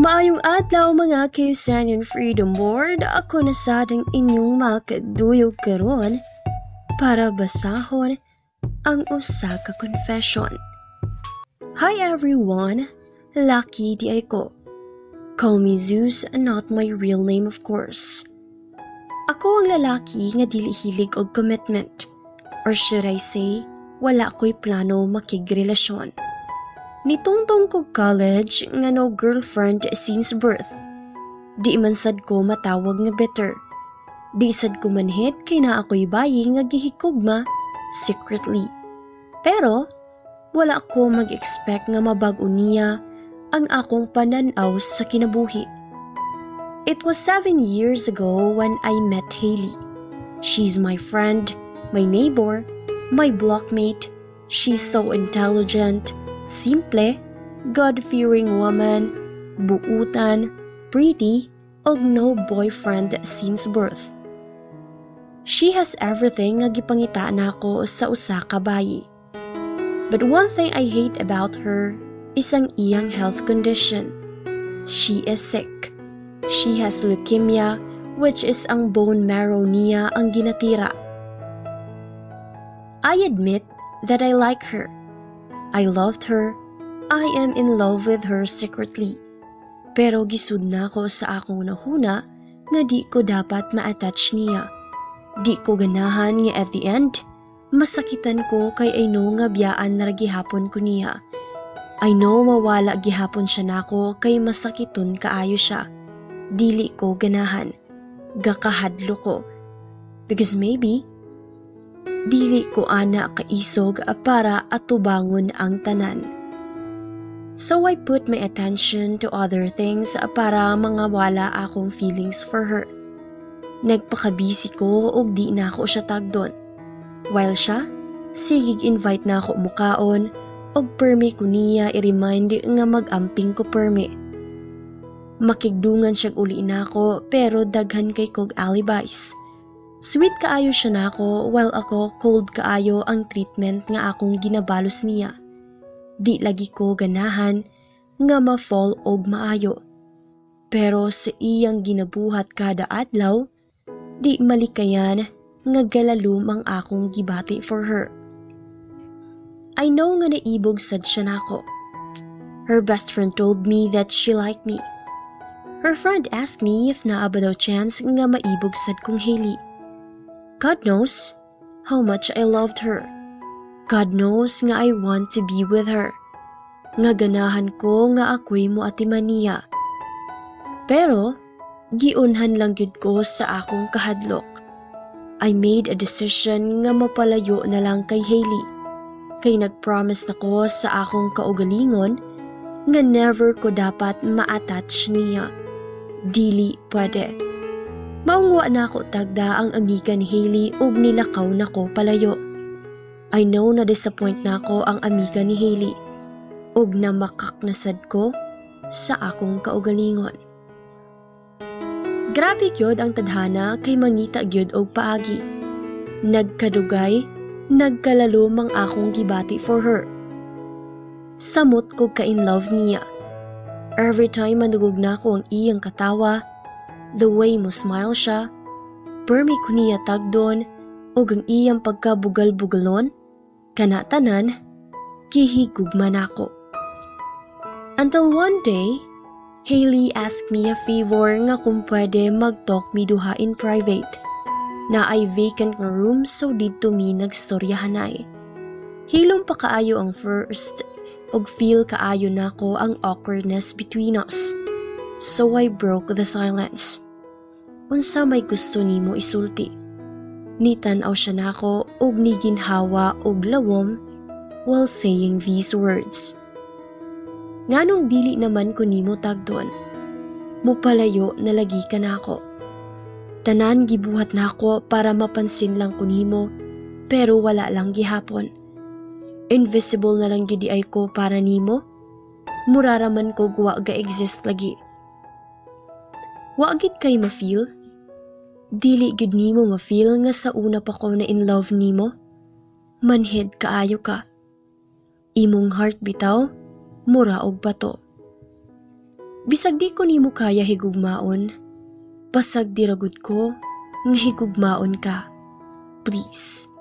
Maayong adlaw mga UCnian Freedom Board, ako na sadang inyong makaduyog karon para basahon ang usa ka confession. Hi everyone, Lucky di ay ko. Call me Zeus, not my real name of course. Ako ang lalaki nga dili hilig og commitment, or should I say, wala ko'y plano makigrelasyon. Nitungtong ko college nga no girlfriend since birth. Di man sad ko matawag nga better. Di sad ko manhid kay na ako'y bayi nga gihikugma secretly. Pero wala ko mag-expect nga mabago niya ang akong pananaw sa kinabuhi. It was 7 years ago when I met Hailey. She's my friend, my neighbor, my blockmate. She's so intelligent, simple, God-fearing woman, buutan, pretty, og no boyfriend since birth. She has everything nga gipangita nako sa usa ka bayi. But one thing I hate about her is ang iyang health condition. She is sick. She has leukemia, which is ang bone marrow niya ang ginatira. I admit that I like her. I loved her. I am in love with her secretly. Pero gisud na ko sa akong nahuna nga di ko dapat ma-attach niya. Di ko ganahan nga at the end, masakitan ko kay I know nga biyaan na gihapon ko niya. I know mawala gihapon siya nako kay masakiton kaayo siya. Dili ko ganahan. Gakahadlo ko. Because maybe, dili ko ana kaisog para atubangon ang tanan. So I put my attention to other things para mangawala akong feelings for her. Nagpakabisi ko og di na ako siya tagdon. While siya, sigig invite na ako mukaon og permi ko niya i-remind nga mag-amping ko permi. Makigdungan siyang uli na ako pero daghan kay kog alibis. Sweet kaayo siya nako while ako cold kaayo ang treatment nga akong ginabalos niya. Di lagi ko ganahan nga ma-fall og maayo. Pero sa iyang ginabuhat kada adlaw, di malikayan nga galalum ang akong gibati for her. I know nga naibog sad siya nako. Her best friend told me that she liked me. Her friend asked me if naa ba daw chance nga maibog sad kong Hailey. God knows how much I loved her. God knows nga I want to be with her. Nga ganahan ko nga ako'y moatiman niya. Pero, giunhan lang gyud ko sa akong kahadlok. I made a decision nga mapalayo na lang kay Hailey. Kay nagpromise na ko sa akong kaugalingon nga never ko dapat ma-attach niya. Dili pwede. Maungwa na ako tagda ang amiga ni Hailey ug nilakaw na ko palayo. I know na disappoint na ako ang amiga ni Hailey ug na makaknasad ko sa akong kaugalingon. Grabe gyud ang tadhana kay mangita gyud og paagi. Nagkadugay, nagkalalom ang akong gibati for her. Samot ko ka in love niya. Every time mandugog na ko ang iyang katawa, the way mo smile siya, permi ko niya tagdon, o ang iyang pagkabugal-bugalon, kanatanan, kihigugman ako. Until one day, Hailey asked me a favor nga kung pwede mag-talk mi duha in private. Na ay vacant nga room so dito mi nagstoryahanay. Hilom pa kaayo ang first, og feel kaayo nako ang awkwardness between us. So I broke the silence. Unsa may gusto nimo isulti? Nitan-aw siya nako og niginhawa og lawom while saying these words. Nganong dili naman ko nimo tagdon? Mupalayo na lagi ka nako. Tanan gibuhat nako para mapansin lang ko nimo, pero wala lang gihapon. Invisible na lang gidi ay ko para nimo. Muraraman ko wa ga-exist lagi. Wa gid kay ma-feel? Dili gid nimo ma-feel nga sa una pa ko na in love nimo? Manhid kaayo ka. Imong heart bitaw, mura og bato. Bisag di ko nimo kaya higugmaon, pasag diragod ko nga higugmaon ka. Please.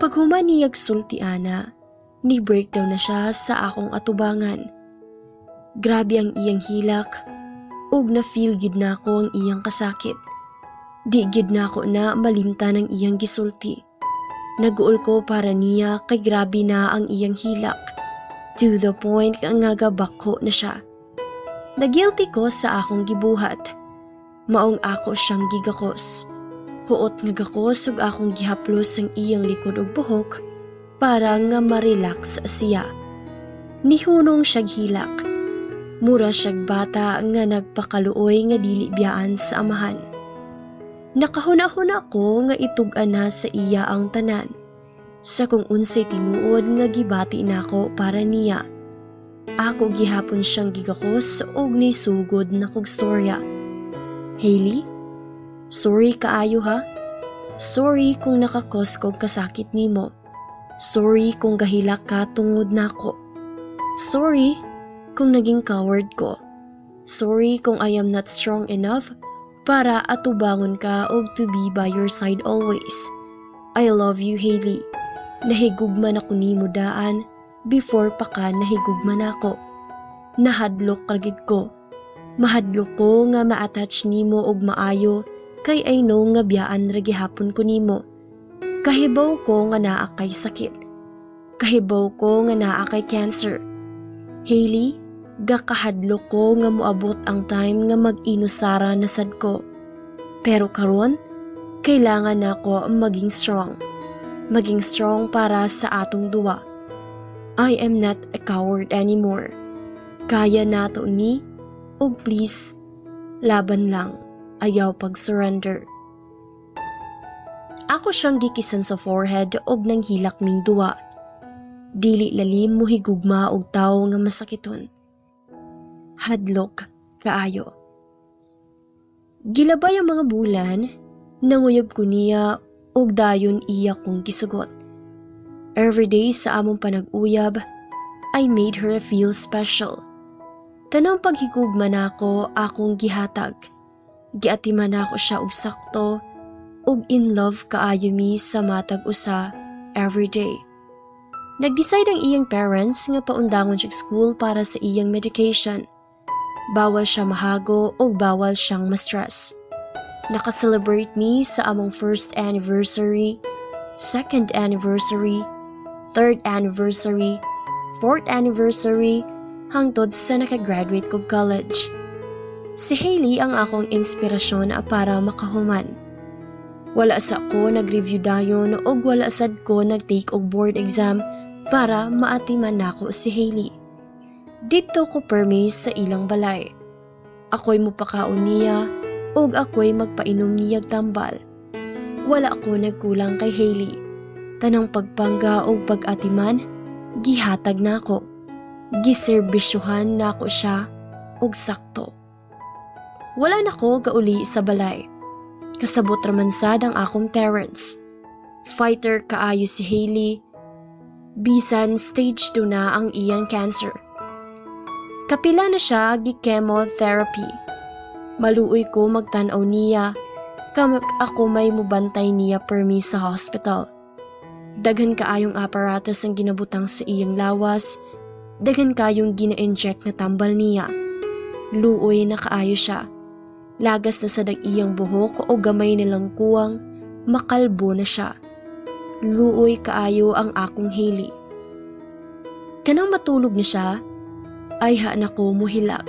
Paghuman niyag sulti ana, ni breakdown na siya sa akong atubangan. Grabe ang iyang hilak, ug na feel gid na ko ang iyang kasakit. Di gid na ako na malimtan ang iyang gisulti. Naguol ko para niya kay grabe na ang iyang hilak. To the point nga gabako na siya. Nagilty ko sa akong gibuhat. Maong ako siyang gigakos. Huot nga gakos ug akong gihaplos ang iyang likod ug buhok para nga ma-relax siya. Nihunong siyag hilak. Mura siyag bata nga nagpakaluoy nga dili biyaan sa amahan. Nakahuna-huna ko nga itug-an na sa iya ang tanan. Sa kung unsay tinuod nga gibati nako para niya. Ako gihapon siyang gigakos og ni sugod na kog storya. Hailey, sorry kaayo ha. Sorry kung nakakos kog kasakit nimo. Sorry kung gahilak ka tungod nako. Sorry kung naging coward ko. Sorry kung I am not strong enough para atubangon ka og to be by your side always. I love you, Hailey. Nahigugman ako nimo daan before pa ka nahigugman ako. Nahadlok kagid ko. Mahadlok ko nga ma-attach nimo og maayo kay I know nga biyaan ra gihapon ko nimo. Kahibaw ko nga naa kay sakit. Kahibaw ko nga naa kay cancer. Hailey, gakahadlok ko nga moabot ang time nga mag-inusara na sad ko. Pero karon, kailangan nako maging strong. Maging strong para sa atong duwa. I am not a coward anymore. Kaya nato ni, og please, laban lang, ayaw pag-surrender. Ako siyang gikisan sa forehead og nang hilak ming duwa. Dili lalim mo higugma og tawo nga masakiton. Hadlok kaayo. Gilabay ang mga bulan, nanguyab ko niya og dayon iya kong gisugot. Everyday sa among panag-uyab, I made her feel special. Tanang paghigugma nako akong gihatag. Giatiman nako siya og sakto og in love kaayo mi sa matag usa everyday. Nag-decide ang iyang parents nga paundangon siya school para sa iyang medication. Bawal siya mahago o bawal siyang ma-stress. Naka-celebrate me sa among first anniversary, second anniversary, third anniversary, fourth anniversary, hangtod sa nakagraduate ko college. Si Hailey ang akong inspirasyon para makahuman. Wala sa ko nag-review dayon o wala sad ko nag-take og board exam para maatiman nako si Hailey. Dito ko permis sa ilang balay. Ako'y mupakaon niya og ako'y magpainom niyag tambal. Wala ko nagkulang kay Hailey. Tanang pagpangga og pag-atiman, gihatag nako. Giserbisyuhan nako siya og sakto. Wala nako gauli sa balay. Kasabot raman sad ang akong parents. Fighter kaayo si Hailey. Bisan stage 2 na ang iyang cancer. Kapila na siya gi-chemotherapy. Maluoy ko magtanaw niya, kamag ako may mubantay niya permi sa hospital. Daghan kaayong aparatos ang ginabutang sa iyang lawas, daghan kayong gina-inject na tambal niya. Luoy na kaayo siya. Lagas na sa iyang buhok o gamay nilang kuwang, makalbo na siya. Luoy kaayo ang akong Hailey. Kanang matulog na siya, ay ha na ko muhilak.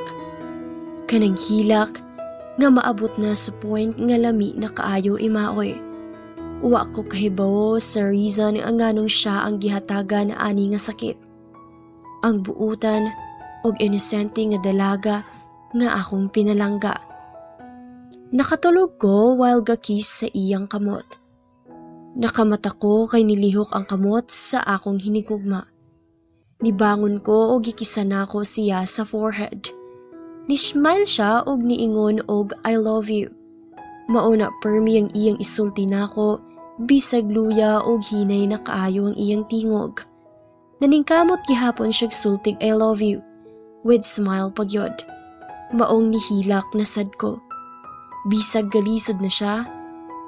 Kanang hilak nga maabot na sa point nga lami na kaayo imaoy. Wa ko kahibaw sa reason nga nganong siya ang gihatagan ani nga sakit. Ang buutan og inosente nga dalaga nga akong pinalangga. Nakatulog ko while gakis sa iyang kamot. Nakamata ko kay nilihok ang kamot sa akong hinigugma. Nibangon ko og gikisan nako siya sa forehead. Nismile siya og niingon og I love you. Mauna permi ang iyang isulti nako, bisag luya og hinay na kaayo ang iyang tingog. Naningkamot gihapon siya sultig I love you, with smile pagyod. Maong nihilak na sad ko. Bisag galisod na siya,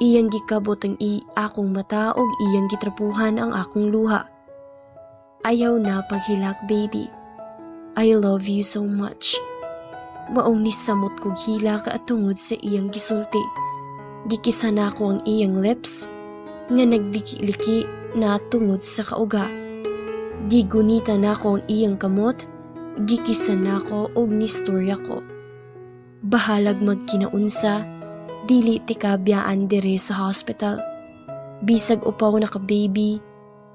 iyang gikabot ang akong mata og iyang gitrapuhan ang akong luha. Ayaw na paghilak, baby. I love you so much. Maong nisamot kog hilak at tungod sa iyang gisulti. Gikisan ako ang iyang lips nga nagliki-liki na tungod sa kauga. Gigunita na ako ang iyang kamot, gikisan na ako og nistorya ko. Bahalag magkinaunsa, dili ti kabiyaan dire sa hospital. Bisag upaw na ka baby,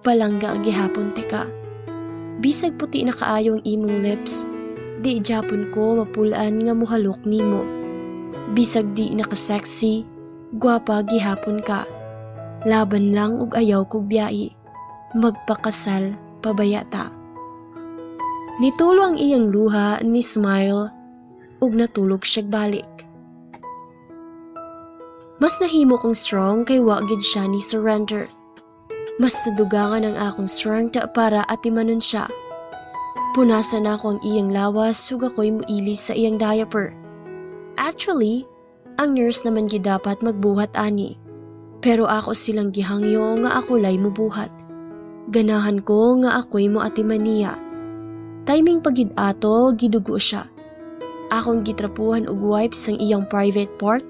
palangga ang gihapon ti ka. Bisag puti na kaayo ang imong lips, di japon ko mapulaan nga muhalok nimo. Bisag di na ka sexy, gwapa gihapon ka. Laban lang og ayaw kog biyayi, magpakasal pabayata. Nitulo ang iyang luha ni smile ug natulog siya balik. Mas nahimo kong strong kay wa gid siya ni surrender. Mas nadugangan ang akong strength para atimanon siya. Punasan ako ang iyang lawas ug ako'y muilis sa iyang diaper. Actually, ang nurse naman gid dapat magbuhat ani. Pero ako silang gihangyo nga ako lay mubuhat. Ganahan ko nga ako'y moatiman niya. Timing pagid ato, gidugo siya. Akong gitrapuhan og wipes ang iyang private part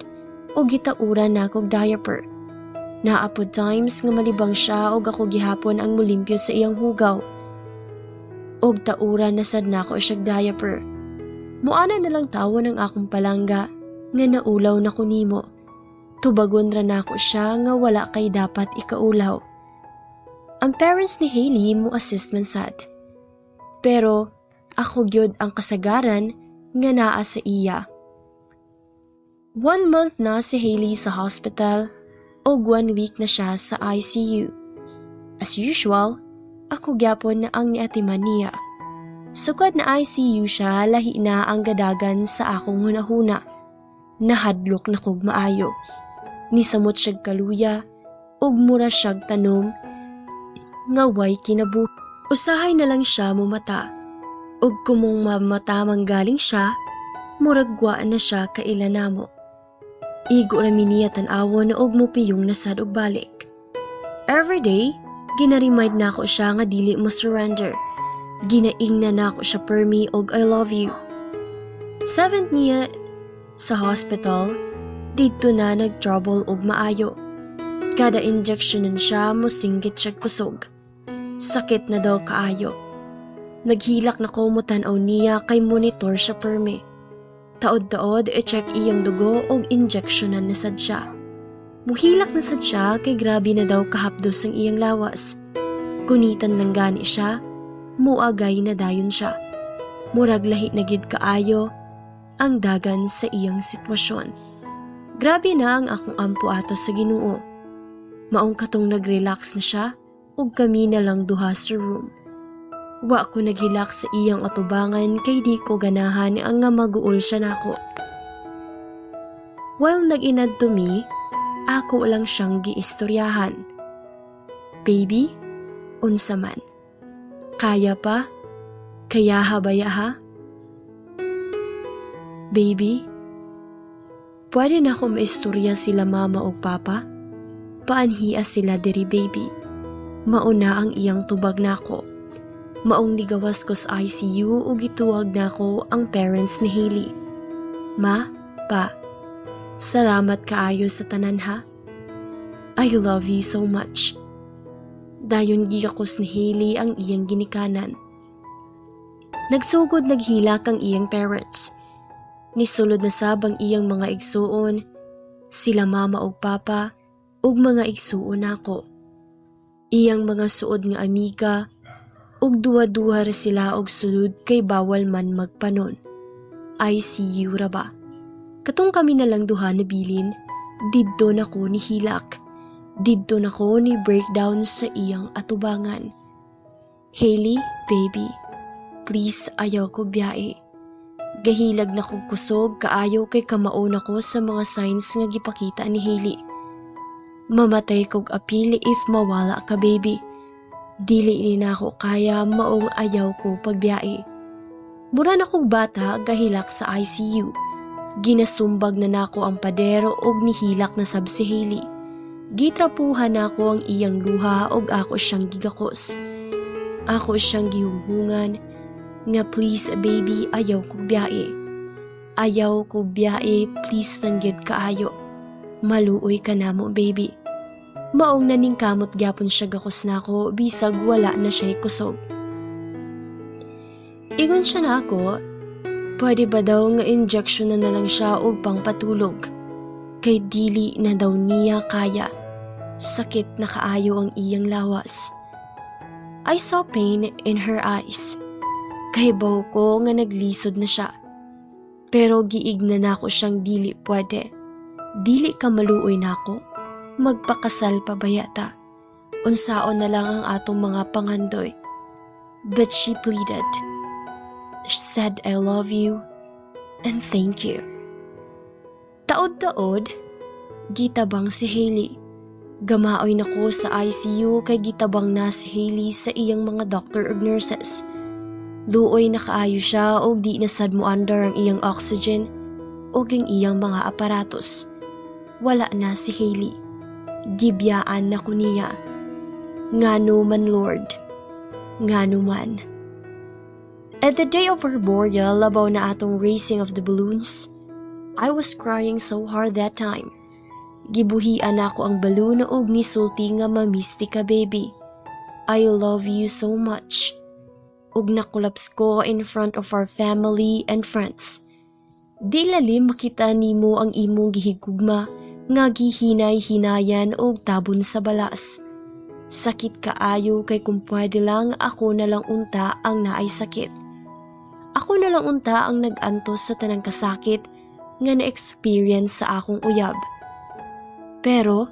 o gitauran na akong diaper. Naapod times nga malibang siya og ako gihapon ang mulimpyo sa iyang hugaw. Og tauran na sad nako siyag diaper. Muana na lang tawon ang akong palangga nga naulaw na ko nimo. Tubagon ra nako siya nga wala kay dapat ikaulaw. Ang parents ni Hailey mo assist man sad. Pero ako gyud ang kasagaran nga naa sa iya. 1 month na si Hailey sa hospital og 1 week na siya sa ICU. As usual, ako gyapon na ang niatiman niya. Sukad na ICU siya, lahi na ang gadagan sa akong hunahuna. Nahadlok na kog maayo. Nisamot siyag kaluya og mura siyag tanom nga way kinabuhi. Usahay na lang siya mumata. Ug kumong mamata manggaling siya, muragwa na siya kailanamo. Igo rami niya tan-awon og mupiyong nasad og balik. Everyday, ginaremind na ako siya nga dili mo surrender. Ginaing na ako siya permi og I love you. 7th niya sa hospital, dito na nag-trouble og maayo. Kada injectionan siya, musinggit siya kusog. Sakit na daw kaayo. Naghilak na ko mutan-aw niya kay monitor siya permi. Taod-taod e-check iyang dugo og injectionan na sad siya. Muhilak na sad siya kay grabe na daw kahapdos ang iyang lawas. Kunitan lang gani siya, muagay na dayon siya. Murag lahi na gid kaayo ang dagan sa iyang sitwasyon. Grabe na ang akong ampo ato sa Ginoo. Maong katong nag-relax na siya ug kami na lang duha sa room. Wa ko naghilak sa iyang atubangan kay di ko ganahan ang nga maguol siya nako. While nag-inad to me, ako lang siyang giistoryahan. Baby, unsa man. Kaya pa? Kaya habaya ha? Baby, pwede na ko maistorya sila mama o papa? Paanhiya sila diri baby. Mauna ang iyang tubag nako. Maong nigawas ko sa ICU ug gituwag nako ang parents ni Hailey. Ma, pa, salamat kaayo sa tanan ha. I love you so much. Dayon gigakos ni Hailey ang iyang ginikanan. Nagsugod naghilak ang iyang parents. Nisulod na sab ang iyang mga igsuon, sila mama ug papa, ug mga igsuon nako. Iyang mga suod nga amiga, ug duwa-duwa ra sila og sulod kay bawal man magpanon. ICU ra ba? Katong kami na lang duha nabilin, didto na ko ni hilak. Didto na ko ni breakdown sa iyang atubangan. Hailey, baby, please ayaw ko biyae. Gahilag na kog kusog kaayo kay kamao na ko sa mga signs nga gipakita ni Hailey. Mamatay kog apili if mawala ka baby. Dili ni na ako kaya maong ayaw ko pagbiyae. Mura na kong bata gahilak sa ICU. Ginasumbag na nako ang padero og nihilak na sab si Hailey. Gitrapuhan nako ang iyang luha og ako siyang gigakos. Ako siyang gihunghungan nga please baby ayaw kog biyae. Ayaw kog biyae please lang gyud kaayo. Maluoy ka namo baby. Maong naningkamot gyapon siya gakos nako bisag wala na siya kusog. Ingon siya nako, pwede ba daw nga injection na lang siya og pangpatulog? Kay dili na daw niya kaya. Sakit na kaayo ang iyang lawas. I saw pain in her eyes. Kahibaw ko nga naglisod na siya. Pero giigna na ako siyang dili pwede. Dili ka maluoy nako. Magpakasal pa ba yata? Unsaon na lang ang atong mga pangandoy. But she pleaded. She said I love you and thank you. Taod-taod, gitabang si Hailey. Gamaoy nako sa ICU kay gitabang na si Hailey sa iyang mga doctor ug nurses. Luoy na kaayo siya og di na sad mo under ang iyang oxygen ug ang iyang mga aparatos. Wala na si Hailey. Gibiyaan na ko niya. Ngano man Lord. Ngano man. At the day of her burial, labaw na atong racing of the balloons, I was crying so hard that time. Gibuhian ako ang balloon og nisulti nga mamisti ka baby. I love you so much. Ug nakulaps ko in front of our family and friends. Di lalim makita nimo ang imong gihigugma nga gihinay-hinayan og tabon sa balas. Sakit kaayo kay kung pwede lang ako na lang unta ang naay sakit. Ako na lang unta ang nag-antos sa tanang kasakit nga na-experience sa akong uyab. Pero,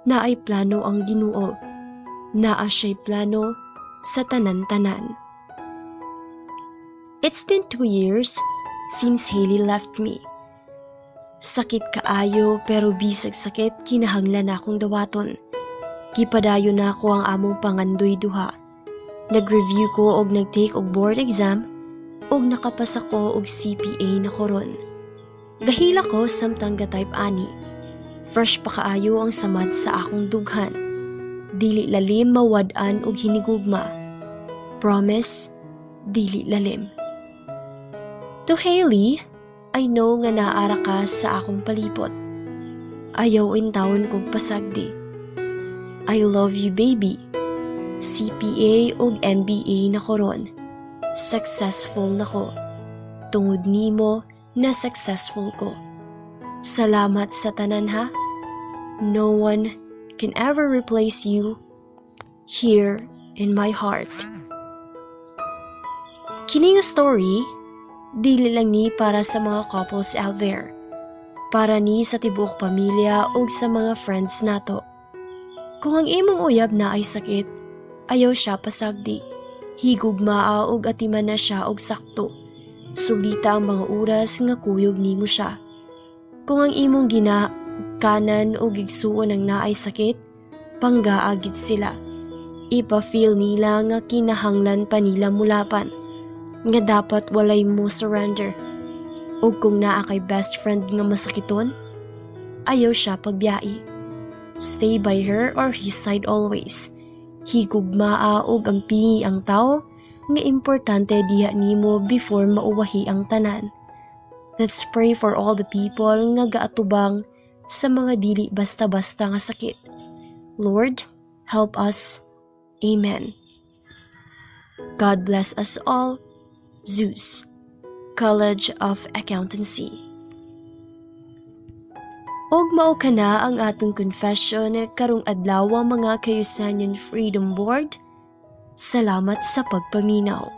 naay plano ang Ginoo. Naa siya'y plano sa tanan-tanan. It's been 2 years since Hailey left me. Sakit kaayo pero bisag sakit kinahanglan akong dawaton. Gipadayon na ako ang among pangandoy duha. Nag-review ko og nag-take og board exam og nakapasa ko og CPA na koron. Gahila ko samtang ga-type ani. Fresh pa kaayo ang samad sa akong dughan. Dili lalim mawad-an og hinigugma. Promise, dili lalim. To Hailey, I know nga naara ka sa akong palibot. Ayaw intawon kog pasagdi. I love you baby. CPA og MBA na koron. Successful na ko. Tungod nimo na successful ko. Salamat sa tanan ha. No one can ever replace you here in my heart. Kini nga story, dili lang ni para sa mga couples out there. Para ni sa tibuok pamilya o sa mga friends nato. Kung ang imong uyab na ay sakit, ayaw siya pasagdi. Higugmaa og atiman na siya og sakto. Sulita ang mga oras nga kuyog nimo siya. Kung ang imong ginakanan o gigsuon ng naay sakit, panggaagid sila. Ipa-feel nila nga kinahanglan pa nila mulapan. Nga dapat walay mo surrender. O kung naa kay best friend nga masakiton, ayaw siya pagbiyai. Stay by her or his side always. Higugmaa og ampingi ang tao nga importante diha nimo before mauwahi ang tanan. Let's pray for all the people nga gaatubang sa mga dili basta-basta nga sakit. Lord, help us. Amen. God bless us all. Zeus, College of Accountancy. Og mao kana ang atong confession karong adlaw mga UCnian Freedom Board. Salamat sa pagpaminaw.